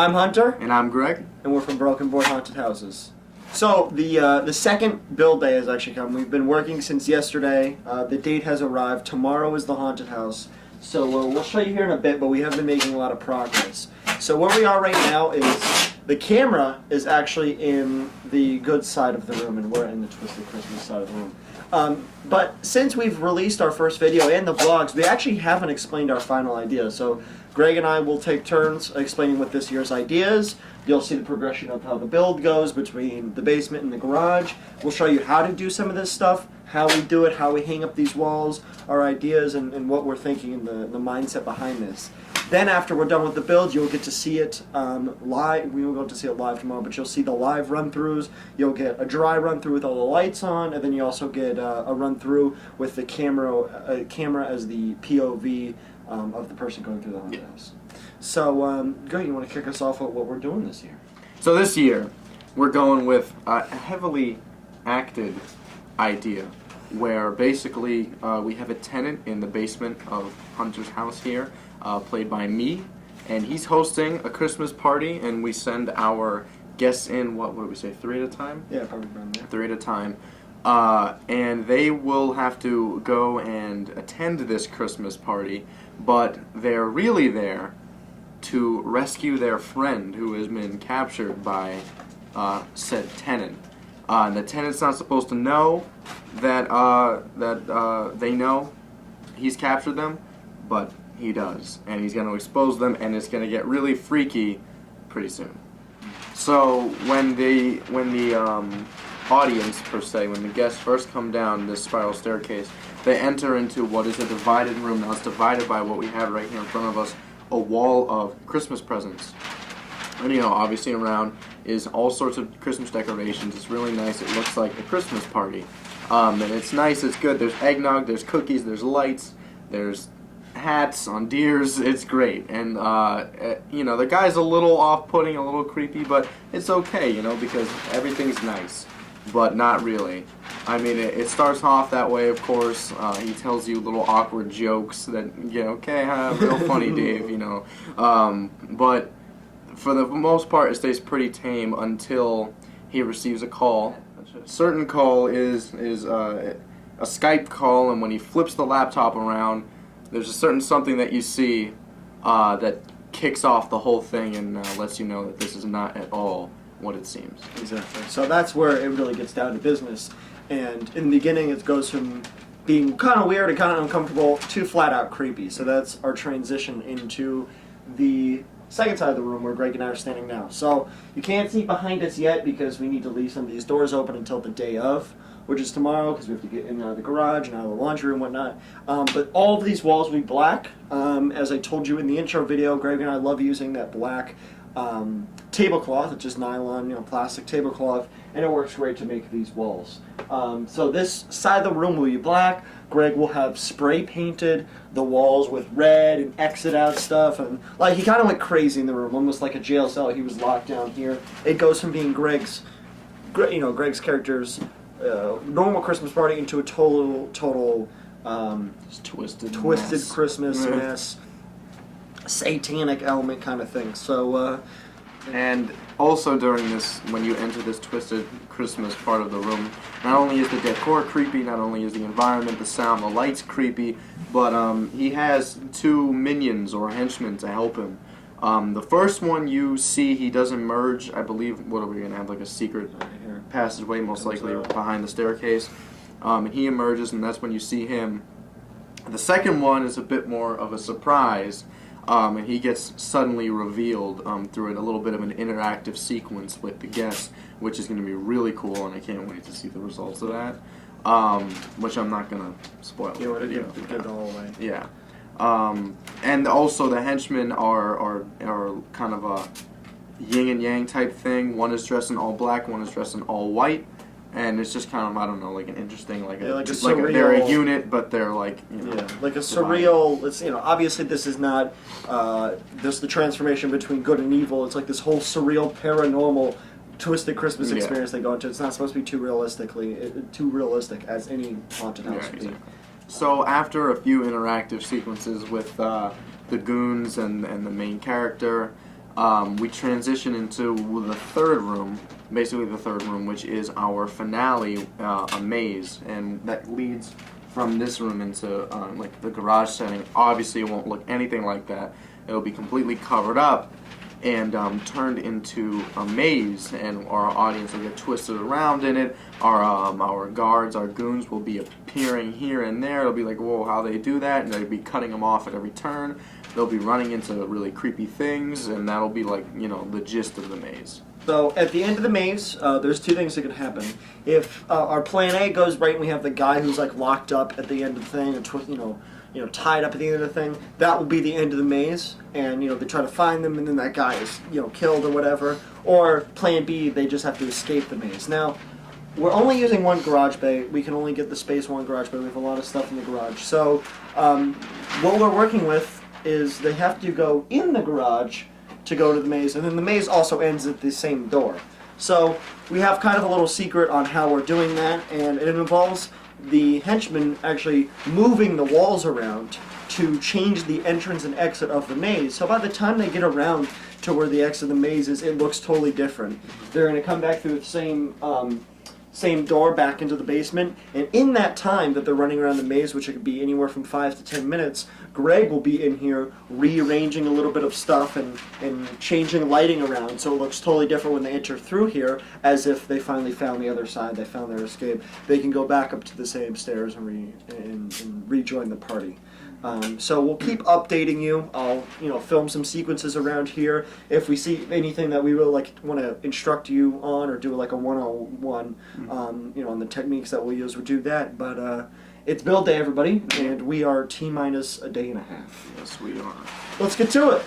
I'm Hunter. And I'm Greg. And we're from Broken Board Haunted Houses. So, the second build day has actually come. We've been working since yesterday. The date has arrived. Tomorrow is the haunted house. So, we'll show you here in a bit, but we have been making a lot of progress. So, where we are right now is the camera is actually in the good side of the room, and we're in the Twisted Christmas side of the room. But since we've released our first video and the vlogs, we actually haven't explained our final idea. So Greg and I will take turns explaining what this year's idea is. You'll see the progression of how the build goes between the basement and the garage. We'll show you how to do some of this stuff, how we do it, how we hang up these walls, our ideas, and what we're thinking and the mindset behind this. Then after we're done with the build, you'll get to see it live. We will go to see it live tomorrow, but you'll see the live run-throughs. You'll get a dry run-through with all the lights on, and then you also get a run-through with the camera as the POV of the person going through the haunted house. So, Greg, you want to kick us off with what we're doing this year? So this year, we're going with a heavily acted idea, where basically we have a tenant in the basement of Hunter's house here, played by me, and he's hosting a Christmas party, and we send our guests in, what do we say, 3 at a time? Yeah, probably around there. 3 at a time. And they will have to go and attend this Christmas party, but they're really there to rescue their friend who has been captured by said tenant. The tenant's not supposed to know that they know he's captured them, but he does, and he's going to expose them, and it's going to get really freaky pretty soon. So when the audience, per se, when the guests first come down this spiral staircase, they enter into what is a divided room. Now it's divided by what we have right here in front of us, a wall of Christmas presents. And obviously around is all sorts of Christmas decorations. It's really nice. It looks like a Christmas party. And it's nice, it's good. There's eggnog, there's cookies, there's lights, there's hats on deers. It's great. And the guy's a little off-putting, a little creepy, but it's okay, because everything's nice, but not really. I mean, it starts off that way, of course. He tells you little awkward jokes that, okay, real funny, Dave, but for the most part, it stays pretty tame until he receives a call. A certain call is a Skype call, and when he flips the laptop around, there's a certain something that you see that kicks off the whole thing and lets you know that this is not at all what it seems. Exactly. So that's where it really gets down to business. And in the beginning, it goes from being kind of weird and kind of uncomfortable to flat out creepy. So that's our transition into the second side of the room where Greg and I are standing now. So you can't see behind us yet because we need to leave some of these doors open until the day of, which is tomorrow, because we have to get in and out of the garage and out of the laundry room and whatnot. But all of these walls will be black. As I told you in the intro video, Greg and I love using that black tablecloth. It's just nylon, plastic tablecloth, and it works great to make these walls. So this side of the room will be black. Greg will have spray painted the walls with red and exit out stuff, and he kind of went crazy in the room, almost like a jail cell. He was locked down here. It goes from being Greg's character's normal Christmas party into a total twisted mess. Christmas mess, satanic element kind of thing. So, and also during this, when you enter this twisted Christmas part of the room, not only is the decor creepy, not only is the environment, the sound, the lights creepy, but he has 2 minions or henchmen to help him. The first one you see, he does emerge, I believe, what are we going to have, like a secret passageway, most likely behind the staircase. And he emerges, and that's when you see him. The second one is a bit more of a surprise, and he gets suddenly revealed through a little bit of an interactive sequence with the guests, which is going to be really cool, and I can't wait to see the results of that, which I'm not going to spoil. You want to give it all away. Yeah. And also the henchmen are kind of a yin and yang type thing. One is dressed in all black, one is dressed in all white, and it's just kind of, I don't know, like an interesting, they're a unit, but they're like like a surreal. It's obviously this is not the transformation between good and evil. It's like this whole surreal paranormal twisted Christmas experience they go into. It's not supposed to be too realistic as any haunted house would be. So after a few interactive sequences with the goons and the main character, we transition into the third room, basically the third room, which is our finale, a maze, and that leads from this room into like the garage setting. Obviously, it won't look anything like that. It'll be completely covered up and turned into a maze, and our audience will get twisted around in it. Our guards, our goons, will be appearing here and there. It'll be like, whoa, how they do that? And they'll be cutting them off at every turn. They'll be running into really creepy things, and that'll be like, you know, the gist of the maze. So at the end of the maze, there's two things that can happen. If our plan A goes right and we have the guy who's like locked up at the end of the thing and tied up at the end of the thing, that will be the end of the maze, and they try to find them and then that guy is killed or whatever. Or plan B, they just have to escape the maze. Now, we're only using one garage bay. We can only get the space one garage bay. We have a lot of stuff in the garage. So what we're working with is they have to go in the garage to go to the maze, and then the maze also ends at the same door. So we have kind of a little secret on how we're doing that, and it involves the henchmen actually moving the walls around to change the entrance and exit of the maze. So by the time they get around to where the exit of the maze is, it looks totally different. They're going to come back through the same door back into the basement, and in that time that they're running around the maze, which it could be anywhere from 5 to 10 minutes, Greg will be in here rearranging a little bit of stuff and changing lighting around so it looks totally different when they enter through here, as if they finally found the other side, they found their escape. They can go back up to the same stairs and rejoin the party. So we'll keep updating you. I'll film some sequences around here. If we see anything that we really want to instruct you on or do like a one-on-one, on the techniques that we'll use, we'll do that. But it's build day, everybody, and we are T-minus a day and a half. Yes, we are. Let's get to it.